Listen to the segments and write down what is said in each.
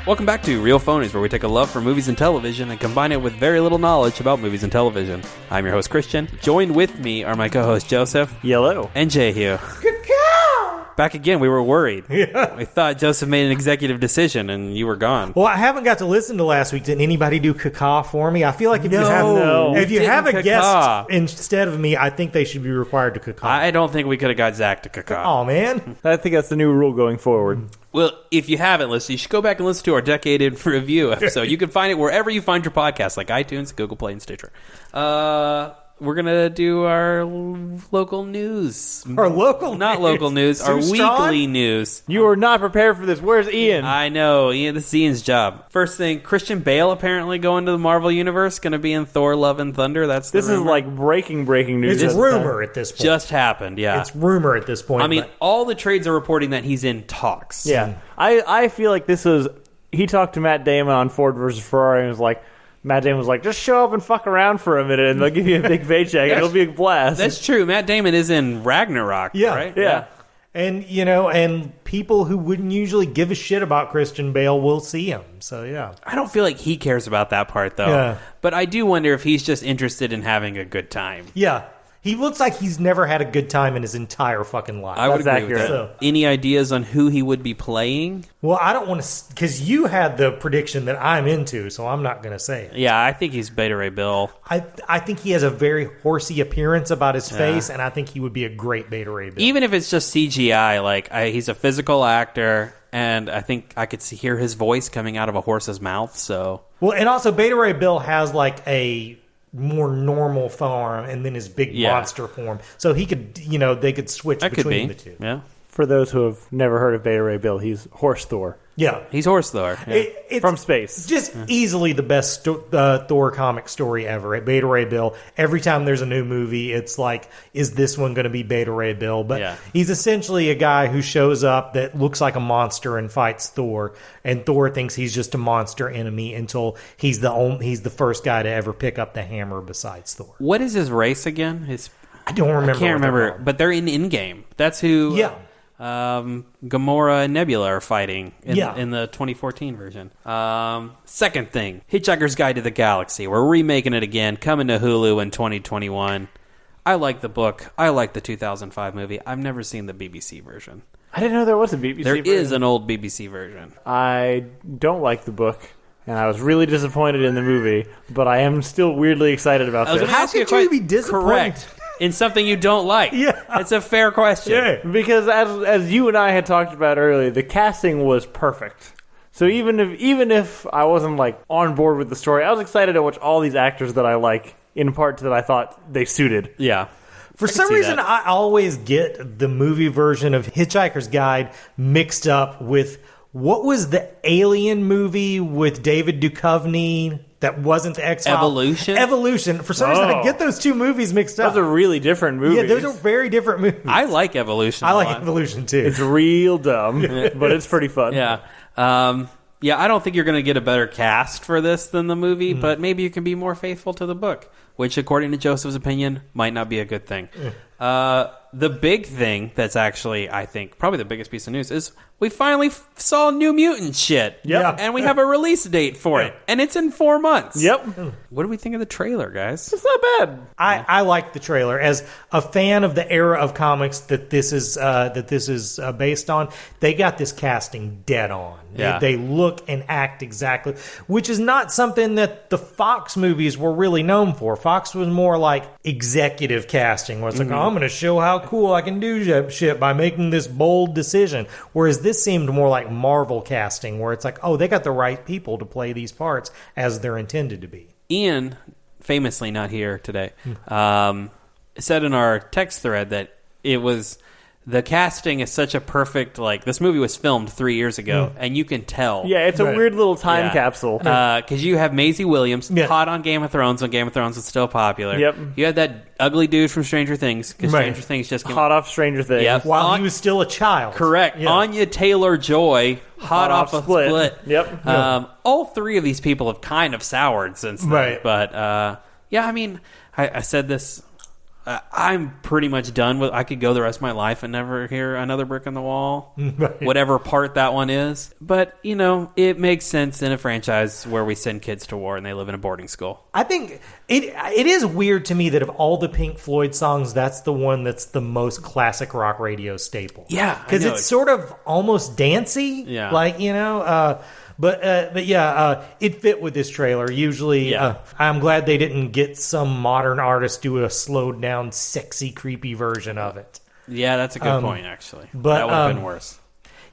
Welcome back to Real Phonies, where we take a love for movies and television and combine it with very little knowledge about movies and television. I'm your host, Christian. Joined with me are my co-hosts, Joseph. Yellow. And Jehu. Back again, we were worried. Yeah. We thought Joseph made an executive decision and you were gone. Well, I haven't got to listen to last week. Did anybody do caca for me? I feel like if you have a guest instead of me, I think they should be required to caca. I don't think we could have got Zach to caca. Oh, man. I think that's the new rule going forward. Well, if you haven't listened, you should go back and listen to our Decade in Review episode. You can find it wherever you find your podcasts, like iTunes, Google Play, and Stitcher. We're going to do our local news. Our local Not news? local news, our weekly news. You are not prepared for this. Where's Ian? I know. Ian, this is Ian's job. First thing, Christian Bale apparently going to the Marvel Universe, going to be in Thor, Love, and Thunder. This is like breaking news. It's rumor at this point. Just happened, yeah. It's rumor at this point. I mean, all the trades are reporting that he's in talks. Yeah. I feel like this was... He talked to Matt Damon on Ford versus Ferrari and was like... Matt Damon was like, just show up and fuck around for a minute and they'll give you a big paycheck. It'll be a blast. That's true. Matt Damon is in Ragnarok, right? Yeah. And, and people who wouldn't usually give a shit about Christian Bale will see him. So, yeah. I don't feel like he cares about that part, though. Yeah. But I do wonder if he's just interested in having a good time. Yeah. He looks like he's never had a good time in his entire fucking life. I would agree accurate. with that. Any ideas on who he would be playing? Well, I don't want to... Because you had the prediction that I'm into, so I'm not going to say it. Yeah, I think he's Beta Ray Bill. I think he has a very horsey appearance about his face, and I think he would be a great Beta Ray Bill. Even if it's just CGI, he's a physical actor, and I think I could hear his voice coming out of a horse's mouth, so... Well, and also Beta Ray Bill has, a more normal form and then his big monster form. So he could, they could switch between the two. Yeah. For those who have never heard of Beta Ray Bill, he's Horse Thor. Yeah. He's Horse Thor. Yeah. It's from space. Just easily the best Thor comic story ever. Beta Ray Bill. Every time there's a new movie, it's like, is this one going to be Beta Ray Bill? But he's essentially a guy who shows up that looks like a monster and fights Thor. And Thor thinks he's just a monster enemy until he's the first guy to ever pick up the hammer besides Thor. What is his race again? I don't remember. I can't remember. But they're in Endgame. That's who... Yeah. Gamora and Nebula are fighting in the 2014 version. Second thing, Hitchhiker's Guide to the Galaxy. We're remaking it again, coming to Hulu in 2021. I like the book. I like the 2005 movie. I've never seen the BBC version. I didn't know there was a BBC version. There is an old BBC version. I don't like the book, and I was really disappointed in the movie, but I am still weirdly excited about this. How could you be disappointed? Correct. In something you don't like. Yeah. It's a fair question. Yeah, because as you and I had talked about earlier, the casting was perfect. So even if I wasn't on board with the story, I was excited to watch all these actors that I like in parts that I thought they suited. Yeah. For some reason, I always get the movie version of Hitchhiker's Guide mixed up with what was the Alien movie with David Duchovny that wasn't the X-Files? Evolution. For some reason, I get those two movies mixed up. Those are really different movies. Yeah, those are very different movies. I like Evolution. I like Evolution, too. It's real dumb, but it's pretty fun. Yeah. I don't think you're going to get a better cast for this than the movie, but maybe you can be more faithful to the book, which, according to Joseph's opinion, might not be a good thing. The big thing that's actually, I think, probably the biggest piece of news is we finally saw New Mutant shit. Yep. And we have a release date for it. And it's in 4 months. Yep. What do we think of the trailer, guys? It's not bad. I like the trailer. As a fan of the era of comics that this is based on, they got this casting dead on. Yeah. They look and act exactly, which is not something that the Fox movies were really known for. Fox was more like executive casting, where it's like, I'm going to show how cool I can do shit by making this bold decision. Whereas this seemed more like Marvel casting, where it's like, oh, they got the right people to play these parts as they're intended to be. Ian, famously not here today, said in our text thread that it was... The casting is such a perfect, this movie was filmed 3 years ago, and you can tell. Yeah, it's a weird little time capsule. Because you have Maisie Williams, hot on Game of Thrones when Game of Thrones was still popular. Yep. You had that ugly dude from Stranger Things, because Stranger Things just came... Hot off Stranger Things. Yep. While he was still a child. Correct. Yeah. Anya Taylor-Joy, hot off of Split. Yep. All three of these people have kind of soured since then. Right. But, I said this... I'm pretty much done with. I could go the rest of my life and never hear another brick in the wall, Right. whatever part that one is. But it makes sense in a franchise where we send kids to war and they live in a boarding school. I think it is weird to me that of all the Pink Floyd songs, that's the one that's the most classic rock radio staple. Yeah, because it's sort of almost dancey. Yeah, But yeah, it fit with this trailer. Usually, I'm glad they didn't get some modern artist do a slowed down, sexy, creepy version of it. Yeah, that's a good point, actually. But that would have been worse.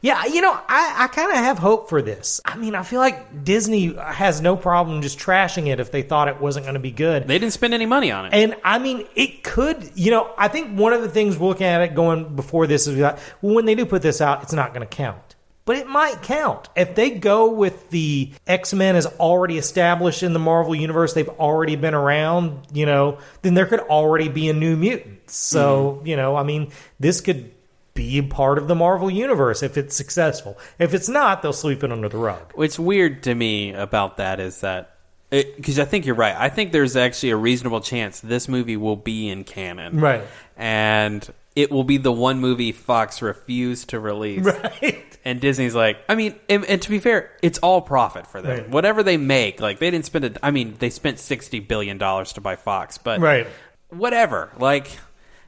Yeah, I kind of have hope for this. I mean, I feel like Disney has no problem just trashing it if they thought it wasn't going to be good. They didn't spend any money on it. And, I mean, it could, I think one of the things we're looking at it going before this is, well, when they do put this out, it's not going to count. But it might count. If they go with the X-Men as already established in the Marvel Universe, they've already been around, then there could already be a New Mutants. So, I mean, this could be part of the Marvel Universe if it's successful. If it's not, they'll sweep it under the rug. What's weird to me about that is that, because I think you're right. I think there's actually a reasonable chance this movie will be in canon. Right. And it will be the one movie Fox refused to release. Right. And Disney's like, I mean, and to be fair, it's all profit for them. Right. Whatever they make, like, they didn't spend it. I mean, they spent $60 billion to buy Fox, but right. Whatever. Like,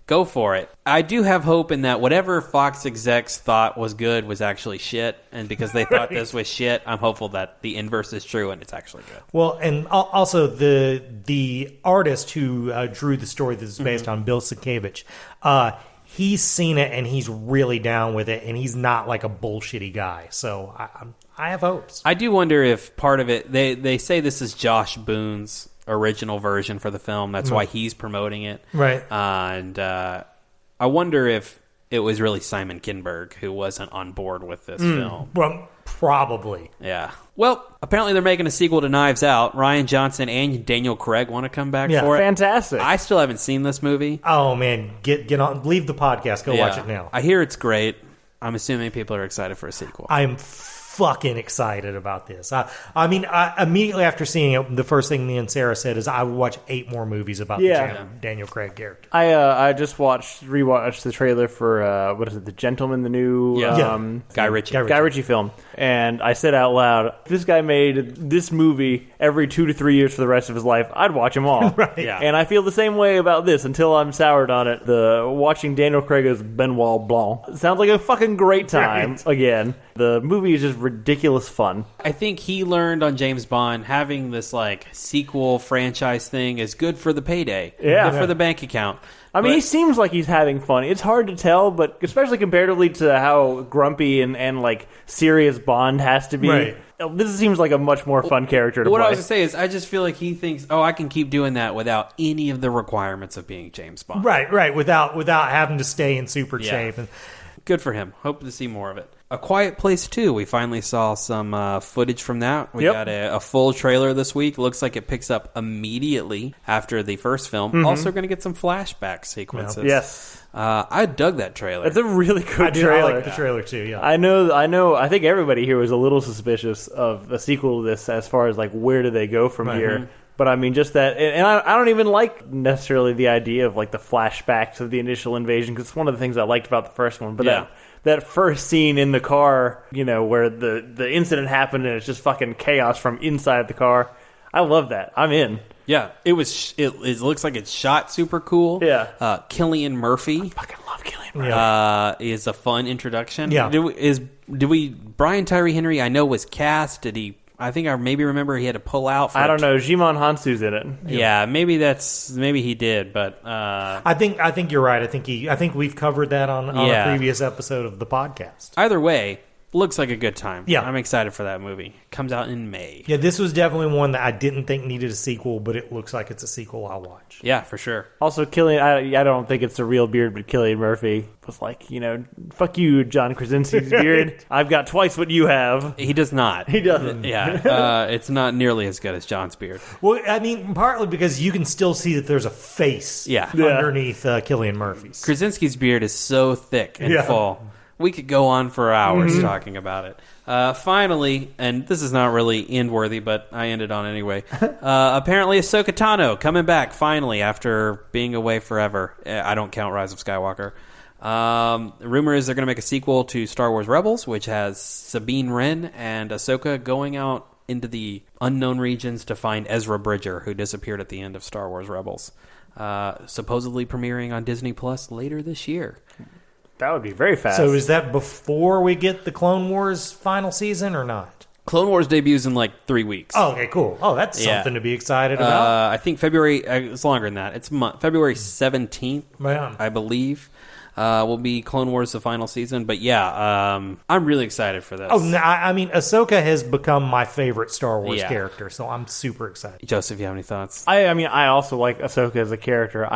go for it. I do have hope in that whatever Fox execs thought was good was actually shit. And because they thought this was shit, I'm hopeful that the inverse is true and it's actually good. Well, and also the artist who drew the story that is based on, Bill Sienkiewicz, he's seen it and he's really down with it, and he's not like a bullshitty guy. So I have hopes. I do wonder if part of it, they say this is Josh Boone's original version for the film. That's why he's promoting it. Right. And I wonder if it was really Simon Kinberg who wasn't on board with this film. Well, probably. Yeah. Well, apparently they're making a sequel to Knives Out. Ryan Johnson and Daniel Craig want to come back for it. Fantastic. I still haven't seen this movie. Oh, man. Get on. Leave the podcast. Go watch it now. I hear it's great. I'm assuming people are excited for a sequel. I'm fucking excited about this. I mean, immediately after seeing it, the first thing me and Sarah said is I would watch 8 more movies about the Daniel Craig character. I just rewatched the trailer for what is it, The Gentleman, the new Guy Ritchie film, and I said out loud, if this guy made this movie every 2 to 3 years for the rest of his life, I'd watch them all. Right. Yeah. And I feel the same way about this until I'm soured on it. Watching Daniel Craig as Benoit Blanc sounds like a fucking great time again. The movie is just ridiculous fun. I think he learned on James Bond having this like sequel franchise thing is good for the payday, good for the bank account. I mean, he seems like he's having fun. It's hard to tell, but especially comparatively to how grumpy and like serious Bond has to be. Right. This seems like a much more fun character to play. What I was going to say is I just feel like he thinks, I can keep doing that without any of the requirements of being James Bond. Right, without having to stay in super shape. And good for him. Hope to see more of it. A Quiet Place 2. We finally saw some footage from that. We got a full trailer this week. Looks like it picks up immediately after the first film. Mm-hmm. Also going to get some flashback sequences. Yes. I dug that trailer. It's a really good trailer. I like the trailer too, yeah. I know. I think everybody here was a little suspicious of a sequel to this as far as like where do they go from here. Mm-hmm. But I mean, just that, and I don't even like necessarily the idea of like the flashbacks of the initial invasion, because it's one of the things I liked about the first one. But that first scene in the car, where the incident happened and it's just fucking chaos from inside the car. I love that. I'm in. Yeah, it looks like it's shot super cool. Yeah. Cillian Murphy. I fucking love Cillian Murphy. Is a fun introduction. Yeah. Brian Tyree Henry, I know, was cast. I think I maybe remember he had to pull out. I don't know. Jimon Hansu's in it. Yeah, maybe he did, but I think you're right. I think we've covered that on a previous episode of the podcast. Either way, looks like a good time. Yeah, I'm excited for that movie. Comes out in May. Yeah, this was definitely one that I didn't think needed a sequel, but it looks like it's a sequel I'll watch. Yeah, for sure. Also, I don't think it's a real beard, but Cillian Murphy was like, fuck you, John Krasinski's beard. I've got twice what you have. He does not. He doesn't. Yeah, it's not nearly as good as John's beard. Well, I mean, partly because you can still see that there's a face underneath Cillian Murphy's. Krasinski's beard is so thick and full. We could go on for hours talking about it. Finally, and this is not really end-worthy, but I ended on anyway. Apparently, Ahsoka Tano coming back finally after being away forever. I don't count Rise of Skywalker. The rumor is they're going to make a sequel to Star Wars Rebels, which has Sabine Wren and Ahsoka going out into the unknown regions to find Ezra Bridger, who disappeared at the end of Star Wars Rebels. Supposedly premiering on Disney Plus later this year. That would be very fast. So is that before we get the Clone Wars final season or not? Clone Wars debuts in like 3 weeks. Oh, okay, cool. Oh, that's something to be excited about. I think February, it's longer than that. It's February 17th, I believe. Will be Clone Wars the final season. But yeah, I'm really excited for this. Oh, I mean, Ahsoka has become my favorite Star Wars character, so I'm super excited. Joseph, you have any thoughts? I mean, I also like Ahsoka as a character.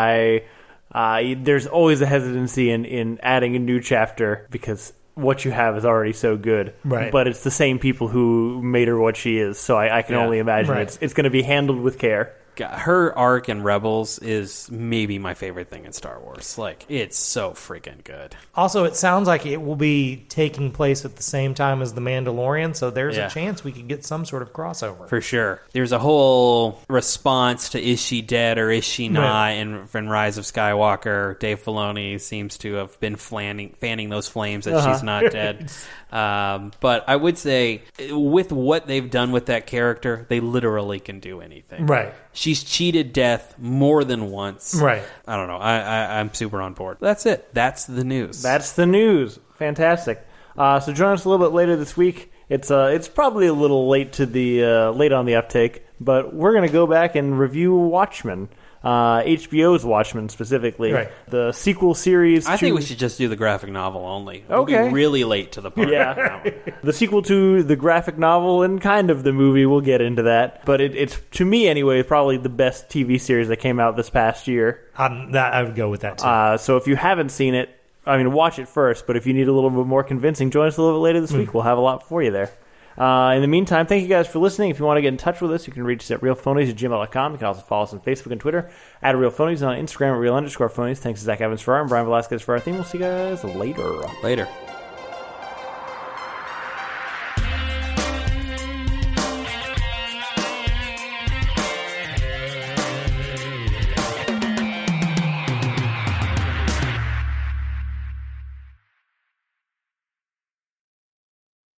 There's always a hesitancy in adding a new chapter because what you have is already so good. Right. But it's the same people who made her what she is, so I can only imagine it's going to be handled with care. Her arc in Rebels is maybe my favorite thing in Star Wars. Like, it's so freaking good. Also, it sounds like it will be taking place at the same time as The Mandalorian, so there's a chance we could get some sort of crossover. For sure. There's a whole response to is she dead or is she not in Rise of Skywalker. Dave Filoni seems to have been fanning those flames that she's not dead. But I would say, with what they've done with that character, they literally can do anything. Right. She's cheated death more than once. Right. I don't know. I'm super on board. That's it. That's the news. That's the news. Fantastic. So join us a little bit later this week. It's probably a little late to the late on the uptake, but we're going to go back and review Watchmen. HBO's Watchmen specifically. Right. The sequel series. I think we should just do the graphic novel only. Okay. We'll be really late to the party. Yeah. The sequel to the graphic novel and kind of the movie. We'll get into that. But it's, to me anyway, probably the best TV series that came out this past year. I would go with that too. So if you haven't seen it, I mean, watch it first. But if you need a little bit more convincing, join us a little bit later this week. We'll have a lot for you there. In the meantime, thank you guys for listening. If you want to get in touch with us, you can reach us at realphonies@gmail.com. You can also follow us on Facebook and Twitter at realphonies, and on Instagram at real_phonies. Thanks to Zach Evans for art and Brian Velasquez for our theme. We'll see you guys later. Later.